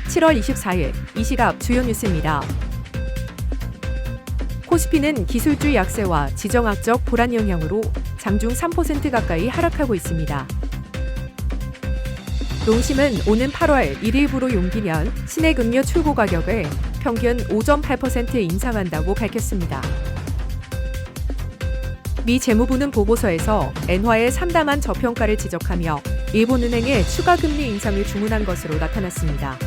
7월 24일 이 시각 주요 뉴스입니다. 코스피는 기술주 약세와 지정학적 불안 영향으로 장중 3% 가까이 하락하고 있습니다. 농심은 오는 8월 1일부로 용기면 스낵 음료 출고 가격을 평균 5.8% 인상한다고 밝혔습니다. 미 재무부는 보고서에서 엔화의 참담한 저평가를 지적하며 일본은행의 추가 금리 인상을 주문한 것으로 나타났습니다.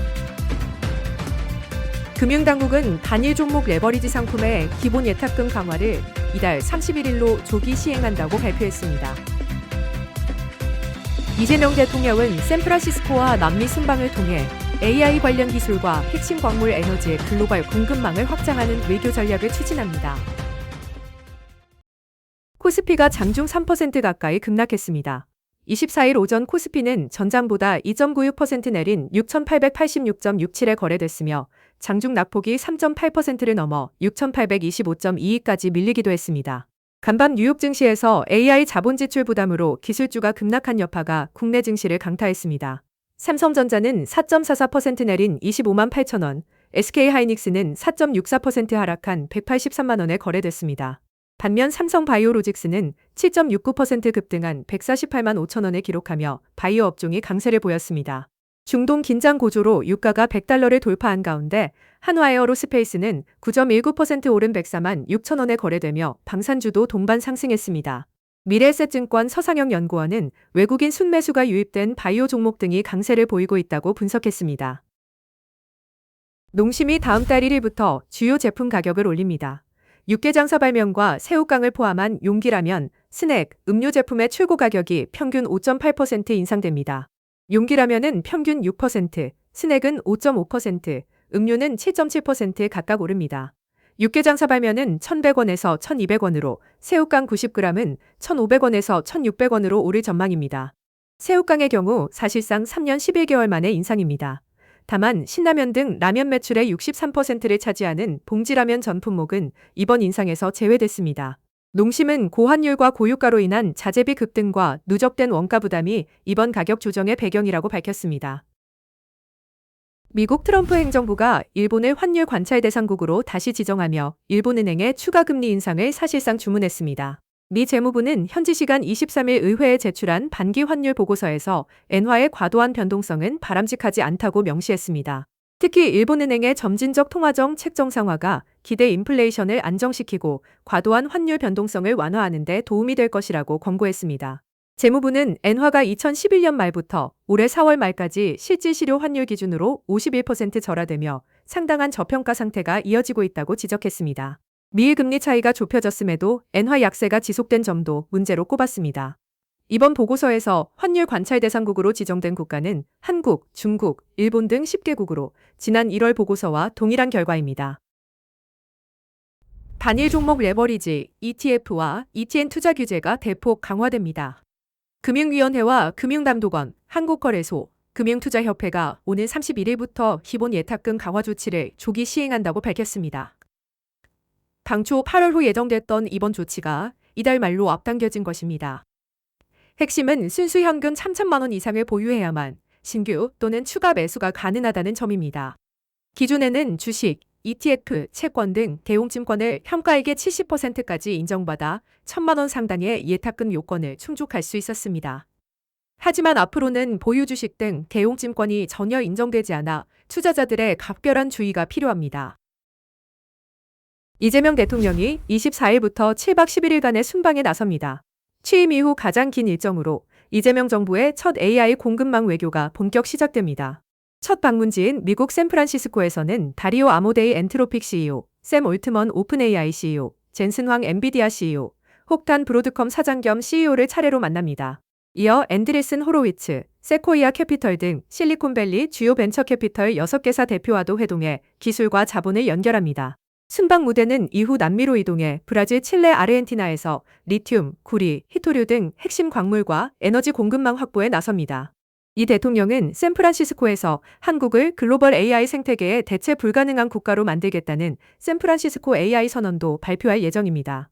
금융당국은 단일 종목 레버리지 상품의 기본 예탁금 강화를 이달 31일로 조기 시행한다고 발표했습니다. 이재명 대통령은 샌프란시스코와 남미 순방을 통해 AI 관련 기술과 핵심 광물 에너지의 글로벌 공급망을 확장하는 외교 전략을 추진합니다. 코스피가 장중 3% 가까이 급락했습니다. 24일 오전 코스피는 전장보다 2.96% 내린 6,886.67에 거래됐으며 장중 낙폭이 3.8%를 넘어 6,825.22까지 밀리기도 했습니다. 간밤 뉴욕 증시에서 AI 자본 지출 부담으로 기술주가 급락한 여파가 국내 증시를 강타했습니다. 삼성전자는 4.44% 내린 25만 8천 원, SK하이닉스는 4.64% 하락한 183만 원에 거래됐습니다. 반면 삼성바이오로직스는 7.69% 급등한 148만 5천 원을 기록하며 바이오 업종이 강세를 보였습니다. 중동 긴장 고조로 유가가 $100를 돌파한 가운데 한화에어로스페이스는 9.19% 오른 104만 6천 원에 거래되며 방산주도 동반 상승했습니다. 미래에셋증권 서상영 연구원은 외국인 순매수가 유입된 바이오 종목 등이 강세를 보이고 있다고 분석했습니다. 농심이 다음 달 1일부터 주요 제품 가격을 올립니다. 육개장사 발명과 새우깡을 포함한 용기라면, 스낵, 음료 제품의 출고 가격이 평균 5.8% 인상됩니다. 용기라면은 평균 6%, 스낵은 5.5%, 음료는 7.7% 각각 오릅니다. 육개장사 발면은 1,100원에서 1,200원으로, 새우깡 90g은 1,500원에서 1,600원으로 오를 전망입니다. 새우깡의 경우 사실상 3년 11개월 만에 인상입니다. 다만 신라면 등 라면 매출의 63%를 차지하는 봉지라면 전 품목은 이번 인상에서 제외됐습니다. 농심은 고환율과 고유가로 인한 자재비 급등과 누적된 원가 부담이 이번 가격 조정의 배경이라고 밝혔습니다. 미국 트럼프 행정부가 일본을 환율 관찰 대상국으로 다시 지정하며 일본은행의 추가 금리 인상을 사실상 주문했습니다. 미 재무부는 현지 시간 23일 의회에 제출한 반기 환율 보고서에서 엔화의 과도한 변동성은 바람직하지 않다고 명시했습니다. 특히 일본은행의 점진적 통화정 책 정상화가 기대 인플레이션을 안정시키고 과도한 환율 변동성을 완화하는 데 도움이 될 것이라고 권고했습니다. 재무부는 엔화가 2011년 말부터 올해 4월 말까지 실질실효 환율 기준으로 51% 절하되며 상당한 저평가 상태가 이어지고 있다고 지적했습니다. 미일 금리 차이가 좁혀졌음에도 엔화 약세가 지속된 점도 문제로 꼽았습니다. 이번 보고서에서 환율 관찰 대상국으로 지정된 국가는 한국, 중국, 일본 등 10개국으로 지난 1월 보고서와 동일한 결과입니다. 단일 종목 레버리지, ETF와 ETN 투자 규제가 대폭 강화됩니다. 금융위원회와 금융담보원, 한국거래소, 금융투자협회가 오늘 31일부터 기본 예탁금 강화 조치를 조기 시행한다고 밝혔습니다. 당초 8월 후 예정됐던 이번 조치가 이달 말로 앞당겨진 것입니다. 핵심은 순수 현금 3천만 원 이상을 보유해야만 신규 또는 추가 매수가 가능하다는 점입니다. 기존에는 주식, ETF, 채권 등 대웅증권을 현가액의 70%까지 인정받아 1,000만 원 상당의 예탁금 요건을 충족할 수 있었습니다. 하지만 앞으로는 보유 주식 등 대웅증권이 전혀 인정되지 않아 투자자들의 각별한 주의가 필요합니다. 이재명 대통령이 24일부터 7박 11일간의 순방에 나섭니다. 취임 이후 가장 긴 일정으로 이재명 정부의 첫 AI 공급망 외교가 본격 시작됩니다. 첫 방문지인 미국 샌프란시스코에서는 다리오 아모데이 엔트로픽 CEO, 샘 올트먼 오픈 AI CEO, 젠슨 황 엔비디아 CEO, 혹탄 브로드컴 사장 겸 CEO를 차례로 만납니다. 이어 앤드레슨 호로위츠, 세코이아 캐피털 등 실리콘밸리 주요 벤처 캐피털 6개사 대표와도 회동해 기술과 자본을 연결합니다. 순방 무대는 이후 남미로 이동해 브라질, 칠레, 아르헨티나에서 리튬, 구리, 히토류 등 핵심 광물과 에너지 공급망 확보에 나섭니다. 이 대통령은 샌프란시스코에서 한국을 글로벌 AI 생태계의 대체 불가능한 국가로 만들겠다는 샌프란시스코 AI 선언도 발표할 예정입니다.